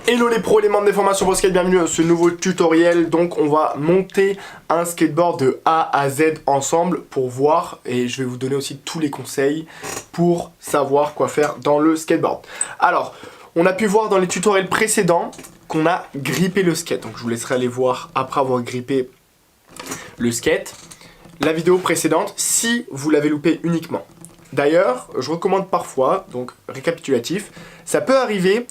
Hello les pros et les membres des formations pour skate, bienvenue à ce nouveau tutoriel. Donc on va monter un skateboard de A à Z ensemble pour voir, et je vais vous donner aussi tous les conseils pour savoir quoi faire dans le skateboard. Alors, on a pu voir dans les tutoriels précédents qu'on a grippé le skate. Donc je vous laisserai aller voir après avoir grippé le skate la vidéo précédente si vous l'avez loupé uniquement. D'ailleurs, je recommande parfois, donc récapitulatif, ça peut arriver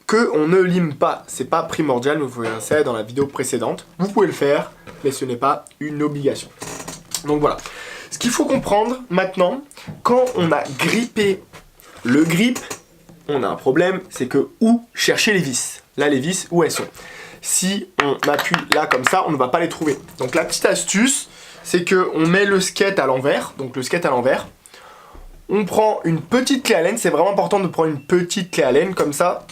qu'on ne lime pas, c'est pas primordial, vous verrez ça dans la vidéo précédente. Vous pouvez le faire, mais ce n'est pas une obligation. Donc voilà. Ce qu'il faut comprendre maintenant, quand on a grippé le grip, on a un problème, c'est que où chercher les vis? Là, les vis, où elles sont? Si on appuie là comme ça, on ne va pas les trouver. Donc la petite astuce, c'est qu'on met le skate à l'envers, donc le skate à l'envers. On prend une petite clé Allen, c'est vraiment important de prendre une petite clé Allen comme ça.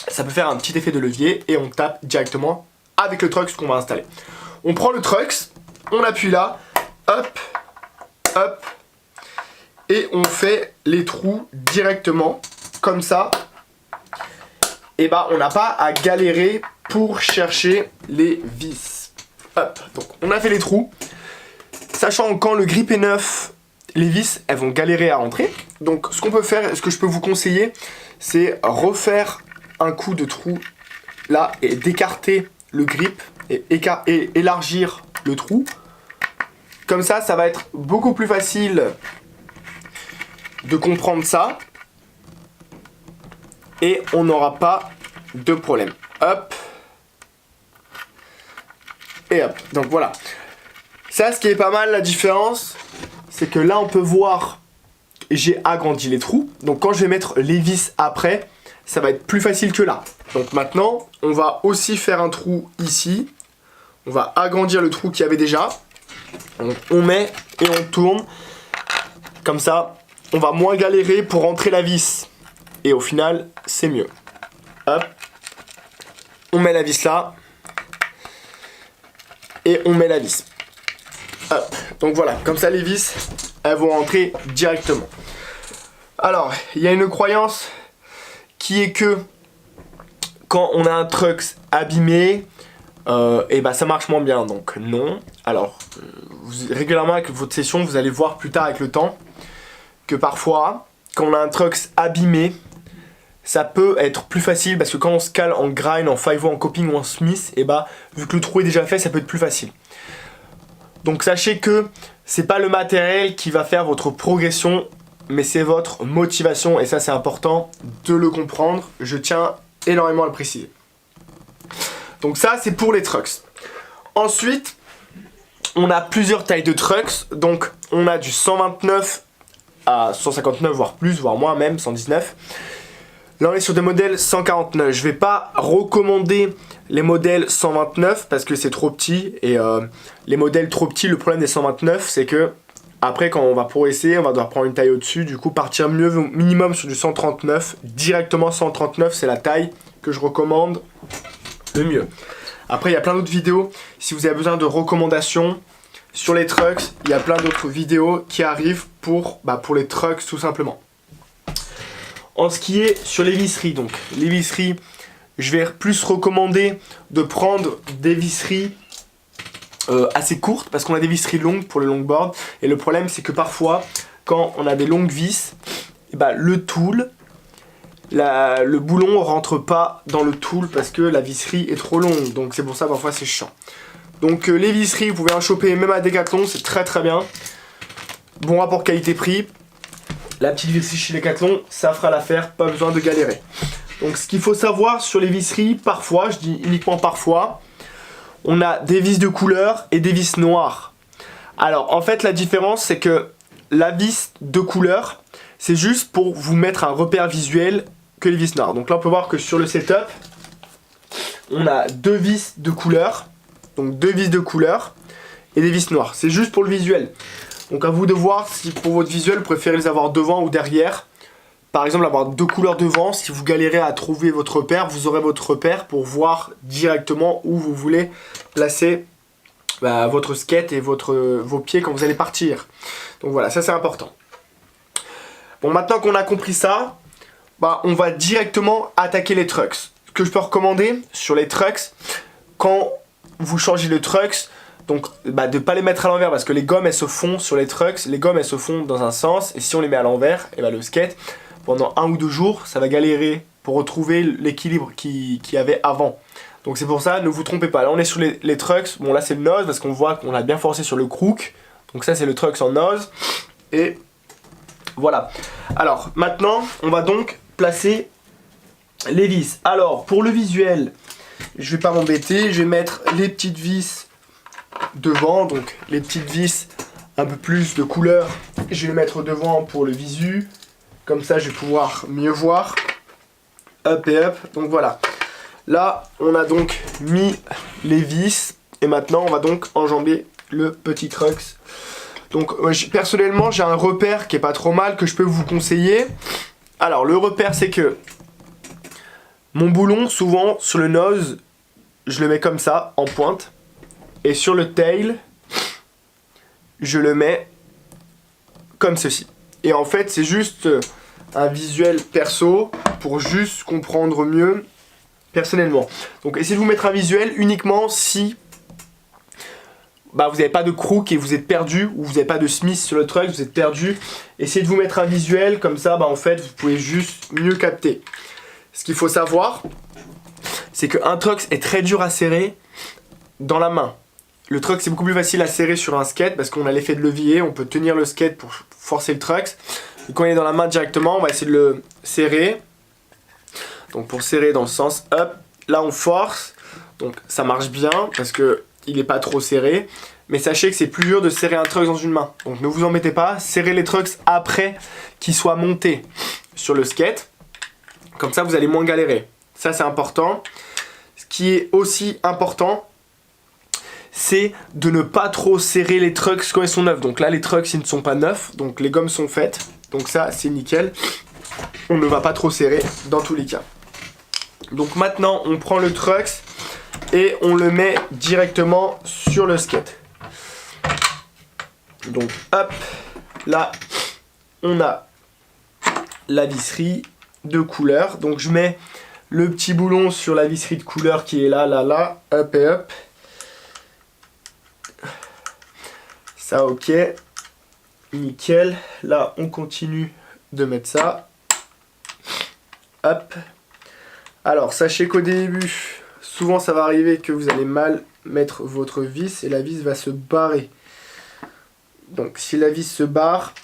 Ça peut faire un petit effet de levier et on tape directement avec le Trucks qu'on va installer. On prend le Trucks, on appuie là, hop, hop, et on fait les trous directement, comme ça. Et bah on n'a pas à galérer pour chercher les vis. Hop, donc on a fait les trous. Sachant que quand le grip est neuf, les vis elles vont galérer à rentrer. Donc ce qu'on peut faire, ce que je peux vous conseiller, c'est refaire un coup de trou là et d'écarter le grip et élargir le trou. Comme ça, ça va être beaucoup plus facile de comprendre ça et on n'aura pas de problème. Hop et hop. Donc voilà. Ça, ce qui est pas mal, la différence, c'est que là, on peut voir, j'ai agrandi les trous. Donc quand je vais mettre les vis après, ça va être plus facile que là. Donc maintenant, on va aussi faire un trou ici. On va agrandir le trou qu'il y avait déjà. On met et on tourne. Comme ça, on va moins galérer pour rentrer la vis. Et au final, c'est mieux. Hop. On met la vis là. Et on met la vis. Hop. Donc voilà, comme ça les vis, elles vont rentrer directement. Alors, il y a une croyance qui est que quand on a un Trucks abîmé, et bah ça marche moins bien, donc non. Alors, régulièrement avec votre session, vous allez voir plus tard avec le temps que parfois, quand on a un Trucks abîmé, ça peut être plus facile parce que quand on se cale en grind, en 5-0, en coping ou en smith, et bah vu que le trou est déjà fait, ça peut être plus facile. Donc sachez que c'est pas le matériel qui va faire votre progression, mais c'est votre motivation et ça c'est important de le comprendre. Je tiens énormément à le préciser. Donc ça c'est pour les Trucks. Ensuite, on a plusieurs tailles de Trucks. Donc on a du 129 à 159 voire plus, voire moins même, 119. Là on est sur des modèles 149. Je vais pas recommander les modèles 129 parce que c'est trop petit. Et les modèles trop petits, le problème des 129 c'est que après quand on va progresser, on va devoir prendre une taille au-dessus. Du coup partir mieux minimum sur du 139. Directement 139 c'est la taille que je recommande le mieux. Après il y a plein d'autres vidéos. Si vous avez besoin de recommandations sur les Trucks, il y a plein d'autres vidéos qui arrivent pour les Trucks tout simplement. En ce qui est sur les visseries, donc les visseries, je vais plus recommander de prendre des visseries assez courtes parce qu'on a des visseries longues pour le longboard et le problème c'est que parfois quand on a des longues vis, et bah, le tool, le boulon rentre pas dans le tool parce que la visserie est trop longue, donc c'est pour ça parfois c'est chiant. Donc les visseries vous pouvez en choper même à Decathlon, c'est très très bien, bon rapport qualité-prix. La petite visserie chez Decathlon, ça fera l'affaire, pas besoin de galérer. Donc ce qu'il faut savoir sur les visseries, parfois, je dis uniquement parfois, on a des vis de couleur et des vis noires. Alors en fait la différence c'est que la vis de couleur, c'est juste pour vous mettre un repère visuel que les vis noires. Donc là on peut voir que sur le setup, on a deux vis de couleur, donc deux vis de couleur et des vis noires. C'est juste pour le visuel. Donc à vous de voir si pour votre visuel vous préférez les avoir devant ou derrière. Par exemple avoir deux couleurs devant, si vous galérez à trouver votre repère, vous aurez votre repère pour voir directement où vous voulez placer votre skate et vos pieds quand vous allez partir. Donc voilà, ça c'est important. Bon, maintenant qu'on a compris ça, on va directement attaquer les Trucks. Ce que je peux recommander sur les trucks, quand vous changez le trucks, donc de ne pas les mettre à l'envers parce que les gommes elles se font sur les trucks, les gommes elles se font dans un sens et si on les met à l'envers, et le skate pendant 1 ou 2 jours ça va galérer pour retrouver l'équilibre qu'il y avait avant. Donc c'est pour ça, ne vous trompez pas. Là on est sur les trucks, bon là c'est le nose parce qu'on voit qu'on a bien forcé sur le crook. Donc ça c'est le trucks en nose. Et voilà. Alors maintenant on va donc placer les vis. Alors pour le visuel, je vais pas m'embêter, je vais mettre les petites vis devant, donc les petites vis un peu plus de couleur, je vais les mettre devant pour le visu, comme ça je vais pouvoir mieux voir. Hop et hop, donc voilà. Là on a donc mis les vis et maintenant on va donc enjamber le petit trucks. Donc personnellement j'ai un repère qui est pas trop mal que je peux vous conseiller. Alors le repère c'est que mon boulon souvent sur le nose je le mets comme ça en pointe. Et sur le tail, je le mets comme ceci. Et en fait, c'est juste un visuel perso pour juste comprendre mieux personnellement. Donc essayez de vous mettre un visuel uniquement si vous n'avez pas de crook et vous êtes perdu, ou vous n'avez pas de Smith sur le truck, vous êtes perdu. Essayez de vous mettre un visuel, comme ça, en fait, vous pouvez juste mieux capter. Ce qu'il faut savoir, c'est qu'un truck est très dur à serrer dans la main. Le truck c'est beaucoup plus facile à serrer sur un skate parce qu'on a l'effet de levier, on peut tenir le skate pour forcer le truck. Et quand il est dans la main directement, on va essayer de le serrer. Donc pour serrer dans le sens up, là on force. Donc ça marche bien parce que il n'est pas trop serré. Mais sachez que c'est plus dur de serrer un truck dans une main. Donc ne vous embêtez pas, serrez les trucks après qu'ils soient montés sur le skate. Comme ça vous allez moins galérer. Ça c'est important. Ce qui est aussi important, c'est de ne pas trop serrer les trucks quand ils sont neufs. Donc là les trucks ils ne sont pas neufs, donc les gommes sont faites. Donc ça c'est nickel. On ne va pas trop serrer dans tous les cas. Donc maintenant on prend le trucks et on le met directement sur le skate. Donc hop, là on a la visserie de couleur. Donc je mets le petit boulon sur la visserie de couleur qui est là, hop et hop. Ça ok, nickel. Là on continue de mettre ça. Hop. Alors sachez qu'au début, souvent ça va arriver que vous allez mal mettre votre vis et la vis va se barrer. Donc si la vis se barre,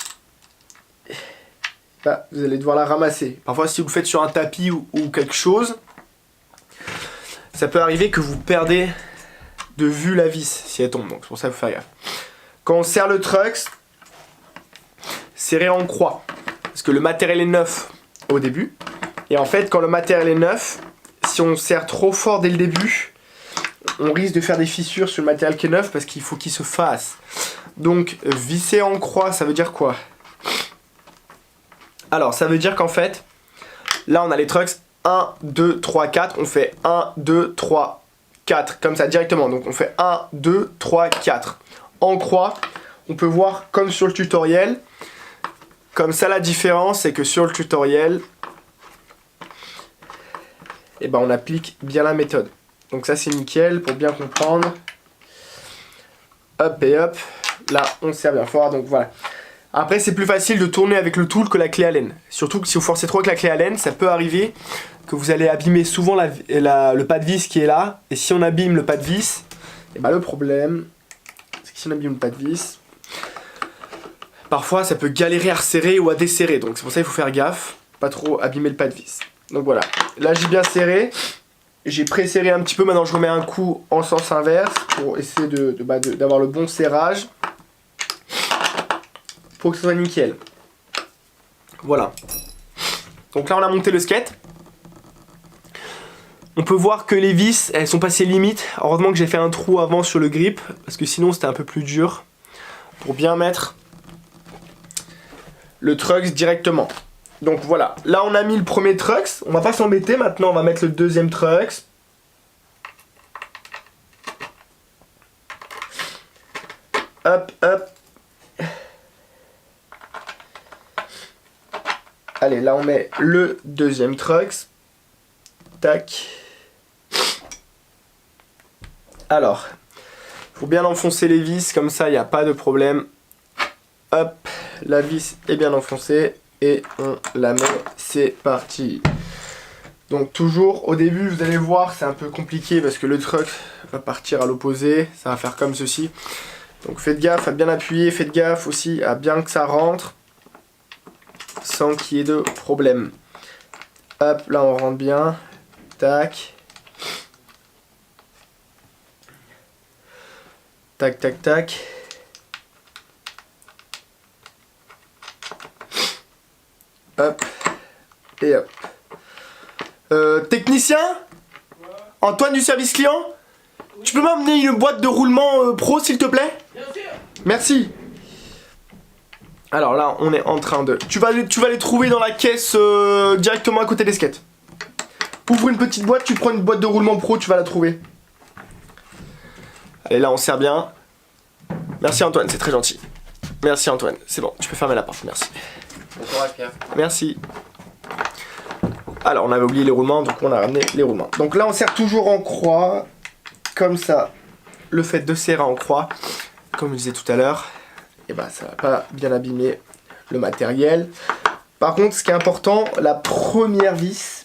vous allez devoir la ramasser. Parfois si vous le faites sur un tapis ou quelque chose, ça peut arriver que vous perdez de vue la vis si elle tombe. Donc c'est pour ça qu'il faut faire gaffe. Quand on serre le trucks, serrez en croix. Parce que le matériel est neuf au début. Et en fait, quand le matériel est neuf, si on serre trop fort dès le début, on risque de faire des fissures sur le matériel qui est neuf parce qu'il faut qu'il se fasse. Donc, visser en croix, ça veut dire quoi? Alors, ça veut dire qu'en fait, là on a les trucks 1, 2, 3, 4. On fait 1, 2, 3, 4. Comme ça, directement. Donc, on fait 1, 2, 3, 4. En croix, on peut voir comme sur le tutoriel. Comme ça la différence c'est que sur le tutoriel, on applique bien la méthode. Donc ça c'est nickel pour bien comprendre. Hop et hop, là on serre bien fort, donc voilà. Après c'est plus facile de tourner avec le tool que la clé Allen. Surtout que si vous forcez trop avec la clé Allen, ça peut arriver que vous allez abîmer souvent le pas de vis qui est là. Et si on abîme le pas de vis, le problème... Si on abîme le pas de vis, parfois ça peut galérer à resserrer ou à desserrer. Donc c'est pour ça qu'il faut faire gaffe, pas trop abîmer le pas de vis. Donc voilà, là j'ai bien serré, j'ai pré-serré un petit peu, maintenant je remets un coup en sens inverse pour essayer d'avoir le bon serrage pour que ce soit nickel. Voilà. Donc là on a monté le skate. On peut voir que les vis, elles sont passées limite. Heureusement que j'ai fait un trou avant sur le grip, parce que sinon c'était un peu plus dur. Pour bien mettre le trucks directement. Donc voilà, là on a mis le premier trucks. On va pas s'embêter, maintenant on va mettre le deuxième trucks. Hop, hop. Allez, là on met le deuxième trucks. Tac. Alors, il faut bien enfoncer les vis, comme ça il n'y a pas de problème. Hop, la vis est bien enfoncée et on la met, c'est parti. Donc toujours au début vous allez voir c'est un peu compliqué parce que le truck va partir à l'opposé, ça va faire comme ceci. Donc faites gaffe à bien appuyer, faites gaffe aussi à bien que ça rentre sans qu'il y ait de problème. Hop, là on rentre bien, tac. Tac tac tac. Hop et hop. Technicien, Antoine du service client, tu peux m'amener une boîte de roulement pro s'il te plaît? Bien sûr. Merci. Alors là on est en train de... Tu vas les trouver dans la caisse directement à côté des skates. Ouvre une petite boîte, tu prends une boîte de roulement pro, tu vas la trouver. Allez là on serre bien. Merci Antoine, c'est très gentil. Merci Antoine, c'est bon, tu peux fermer la porte, merci. Bon courage Pierre. Merci. Alors on avait oublié les roulements, donc on a ramené les roulements. Donc là on serre toujours en croix, comme ça. Le fait de serrer en croix, comme je disais tout à l'heure, et bah ça va pas bien abîmer le matériel. Par contre ce qui est important, la première vis,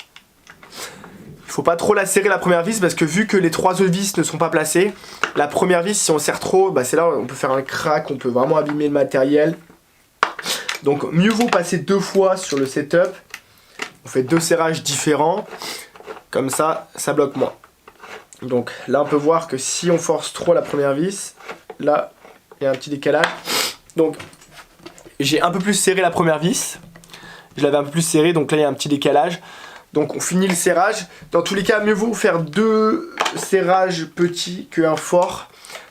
il faut pas trop la serrer la première vis parce que vu que les trois autres vis ne sont pas placées, la première vis si on serre trop, bah c'est là où on peut faire un crack, on peut vraiment abîmer le matériel. Donc mieux vaut passer 2 fois sur le setup. On fait 2 serrages différents, comme ça, ça bloque moins. Donc là on peut voir que si on force trop la première vis, là il y a un petit décalage. Donc j'ai un peu plus serré la première vis, je l'avais un peu plus serré, donc là il y a un petit décalage. Donc on finit le serrage. Dans tous les cas, mieux vaut faire 2 serrages petits qu'un fort.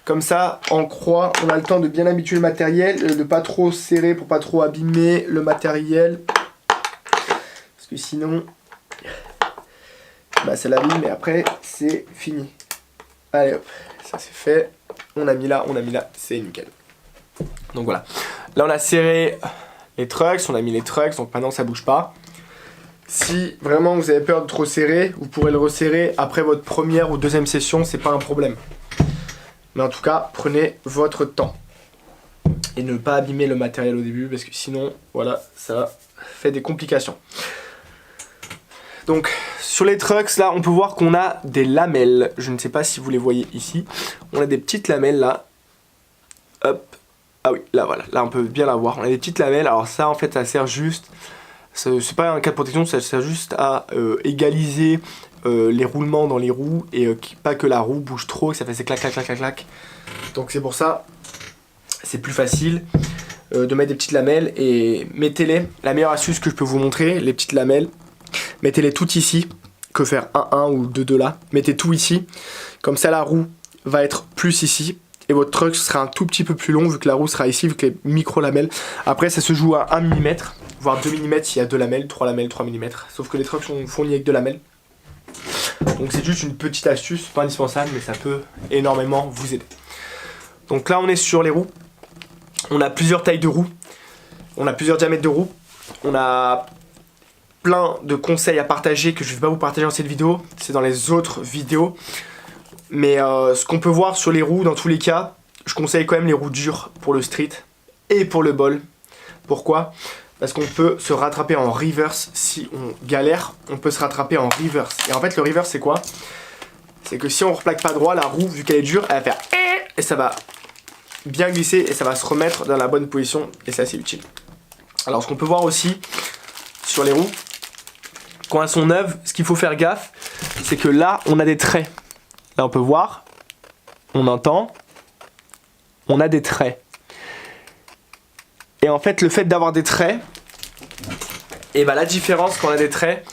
Comme ça, en croix, on a le temps de bien habituer le matériel, de pas trop serrer pour pas trop abîmer le matériel. Parce que sinon, bah ça l'abîme et après c'est fini. Allez hop, ça c'est fait. On a mis là, c'est nickel. Donc voilà. Là on a serré les trucks, on a mis les trucks, donc maintenant ça bouge pas. Si vraiment vous avez peur de trop serrer, vous pourrez le resserrer après votre première ou deuxième session, c'est pas un problème. Mais en tout cas, prenez votre temps. Et ne pas abîmer le matériel au début, parce que sinon, voilà, ça fait des complications. Donc, sur les trucks, là, on peut voir qu'on a des lamelles. Je ne sais pas si vous les voyez ici. On a des petites lamelles, là. Hop. Ah oui, là, voilà. Là, on peut bien la voir. On a des petites lamelles. Alors ça, en fait, ça sert juste... C'est pas un cas de protection, ça sert juste à égaliser les roulements dans les roues et pas que la roue bouge trop, que ça fait clac clac clac clac clac. Donc c'est pour ça, c'est plus facile de mettre des petites lamelles et mettez-les. La meilleure astuce que je peux vous montrer, les petites lamelles, mettez-les toutes ici, que faire 1 ou 2 là. Mettez tout ici, comme ça la roue va être plus ici. Et votre truck sera un tout petit peu plus long vu que la roue sera ici, vu que les micro-lamelles. Après ça se joue à 1 mm, voire 2 mm s'il y a 2 lamelles, 3 lamelles, 3 mm. Sauf que les trucks sont fournis avec 2 lamelles. Donc c'est juste une petite astuce, pas indispensable, mais ça peut énormément vous aider. Donc là on est sur les roues. On a plusieurs tailles de roues. On a plusieurs diamètres de roues. On a plein de conseils à partager que je ne vais pas vous partager dans cette vidéo. C'est dans les autres vidéos. Mais ce qu'on peut voir sur les roues, dans tous les cas, je conseille quand même les roues dures pour le street et pour le ball. Pourquoi ? Parce qu'on peut se rattraper en reverse. Si on galère, on peut se rattraper en reverse. Et en fait, le reverse, c'est quoi ? C'est que si on ne replaque pas droit, la roue, vu qu'elle est dure, elle va faire et ça va bien glisser et ça va se remettre dans la bonne position. Et c'est assez utile. Alors, ce qu'on peut voir aussi sur les roues, quand elles sont neuves, ce qu'il faut faire gaffe, c'est que là, on a des traits. Là, on peut voir, on entend, on a des traits. Et en fait, le fait d'avoir des traits, et bah la différence quand on a des traits,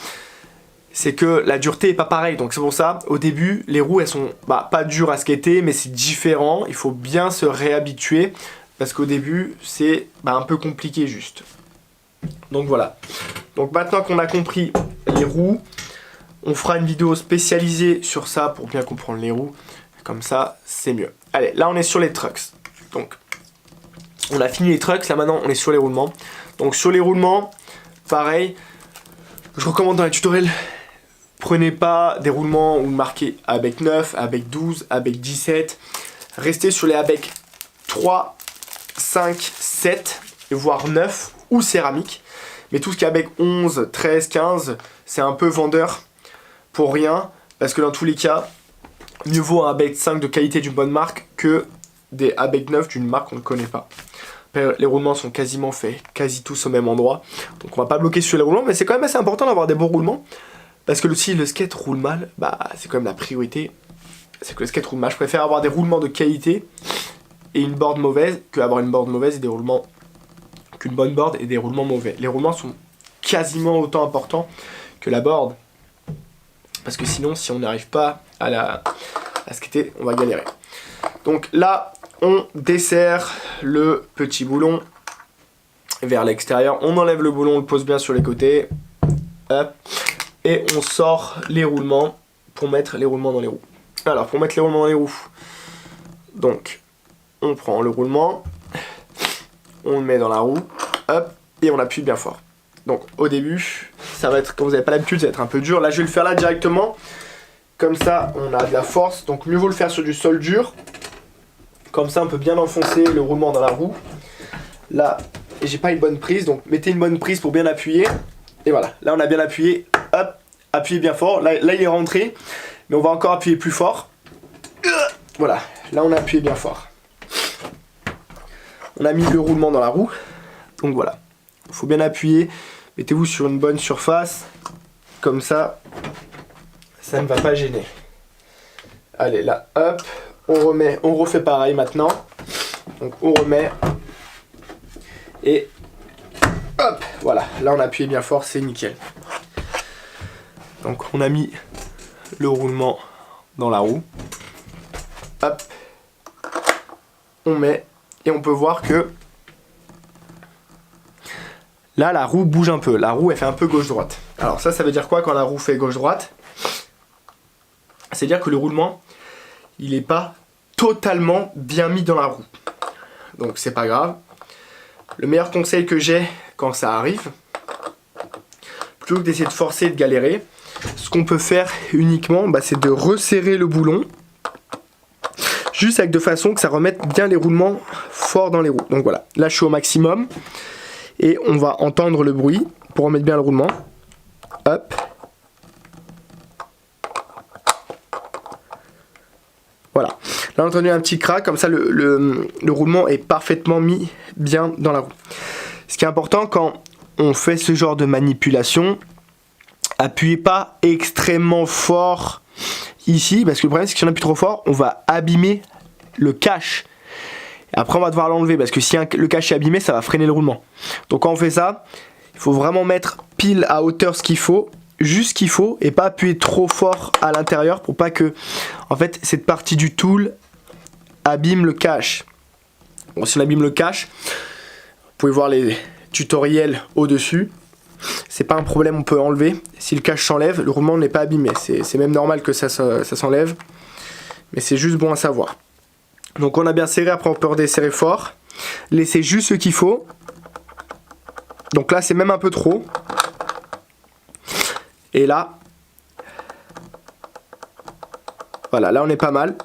c'est que la dureté est pas pareille. Donc c'est pour ça, au début, les roues, elles sont pas dures à skater, mais c'est différent. Il faut bien se réhabituer, parce qu'au début, c'est un peu compliqué juste. Donc voilà. Donc maintenant qu'on a compris les roues, on fera une vidéo spécialisée sur ça pour bien comprendre les roues. Comme ça, c'est mieux. Allez, là on est sur les trucks. Donc, on a fini les trucks. Là maintenant, on est sur les roulements. Donc sur les roulements, pareil. Je recommande dans les tutoriels Prenez pas des roulements où marqués ABEC 9, ABEC 12, ABEC 17. Restez sur les ABEC 3, 5, 7, voire 9 ou céramique. Mais tout ce qui est ABEC 11, 13, 15, c'est un peu vendeur pour rien. Parce que dans tous les cas, mieux vaut un ABEC 5 de qualité d'une bonne marque que des ABEC 9 d'une marque qu'on ne connaît pas. Après, les roulements sont quasiment faits, quasi tous au même endroit. Donc on va pas bloquer sur les roulements, mais c'est quand même assez important d'avoir des bons roulements. Parce que si le skate roule mal, bah c'est quand même la priorité. C'est que le skate roule mal. Je préfère avoir des roulements de qualité et une board mauvaise que avoir une board mauvaise et des roulements qu'une bonne board et des roulements mauvais. Les roulements sont quasiment autant importants que la board. Parce que sinon, si on n'arrive pas à skater, on va galérer. Donc là, on dessert le petit boulon vers l'extérieur. On enlève le boulon, on le pose bien sur les côtés. Hop. Et on sort les roulements pour mettre les roulements dans les roues. Alors, pour mettre les roulements dans les roues, donc, on prend le roulement, on le met dans la roue, hop, et on appuie bien fort. Donc, au début, ça va être, quand vous n'avez pas l'habitude, ça va être un peu dur. Là, je vais le faire là directement. Comme ça, on a de la force. Donc, mieux vaut le faire sur du sol dur. Comme ça, on peut bien enfoncer le roulement dans la roue. Là, j'ai pas une bonne prise, donc mettez une bonne prise pour bien appuyer. Et voilà, là, on a bien appuyé. Hop, appuyez bien fort. Là, il est rentré, mais on va encore appuyer plus fort. Voilà, là, on a appuyé bien fort. On a mis le roulement dans la roue. Donc voilà, il faut bien appuyer. Mettez-vous sur une bonne surface. Comme ça, ça ne va pas gêner. Allez, là, hop, on remet, on refait pareil maintenant. Donc on remet. Et hop, voilà, là on a appuyé bien fort, c'est nickel. Donc on a mis le roulement dans la roue. Hop, on met et on peut voir que là la roue bouge un peu. La roue elle fait un peu gauche-droite. Alors ça veut dire quoi quand la roue fait gauche-droite? C'est-à-dire que le roulement il n'est pas totalement bien mis dans la roue. Donc c'est pas grave. Le meilleur conseil que j'ai quand ça arrive, plutôt que d'essayer de forcer et de galérer, ce qu'on peut faire uniquement, c'est de resserrer le boulon, juste avec de façon que ça remette bien les roulements forts dans les roues. Donc voilà, là je suis au maximum, et on va entendre le bruit pour remettre bien le roulement. Hop. Voilà, là on a entendu un petit crack, comme ça le roulement est parfaitement mis bien dans la roue. Ce qui est important quand on fait ce genre de manipulation, appuyez pas extrêmement fort ici, parce que le problème c'est que si on appuie trop fort, on va abîmer le cache. Après on va devoir l'enlever, parce que si le cache est abîmé, ça va freiner le roulement. Donc quand on fait ça, il faut vraiment mettre pile à hauteur ce qu'il faut, juste ce qu'il faut, et pas appuyer trop fort à l'intérieur pour pas que, en fait, cette partie du tool abîme le cache. Bon, si on abîme le cache, vous pouvez voir les tutoriels au-dessus. C'est pas un problème, on peut enlever. Si le cache s'enlève, le roulement n'est pas abîmé. C'est même normal que ça s'enlève. Mais c'est juste bon à savoir. Donc on a bien serré, après on peut redesserrer fort. Laissez juste ce qu'il faut. Donc là c'est même un peu trop. Et là, voilà, là on est pas mal.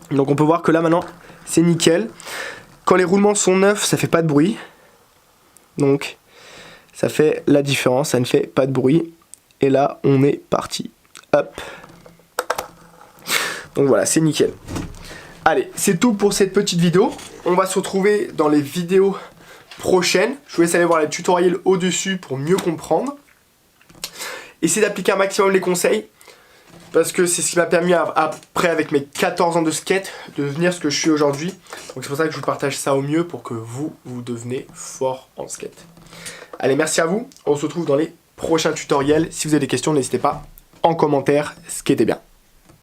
Donc on peut voir que là maintenant c'est nickel. Quand les roulements sont neufs, ça fait pas de bruit. Donc ça fait la différence, ça ne fait pas de bruit. Et là on est parti. Hop. Donc voilà, c'est nickel. Allez, c'est tout pour cette petite vidéo. On va se retrouver dans les vidéos prochaines. Je vous laisse aller voir les tutoriels au-dessus pour mieux comprendre. Essayez d'appliquer un maximum les conseils, parce que c'est ce qui m'a permis après, avec mes 14 ans de skate, de devenir ce que je suis aujourd'hui. Donc c'est pour ça que je vous partage ça au mieux, pour que vous devenez fort en skate. Allez, merci à vous, on se retrouve dans les prochains tutoriels. Si vous avez des questions, n'hésitez pas en commentaire, skatez bien.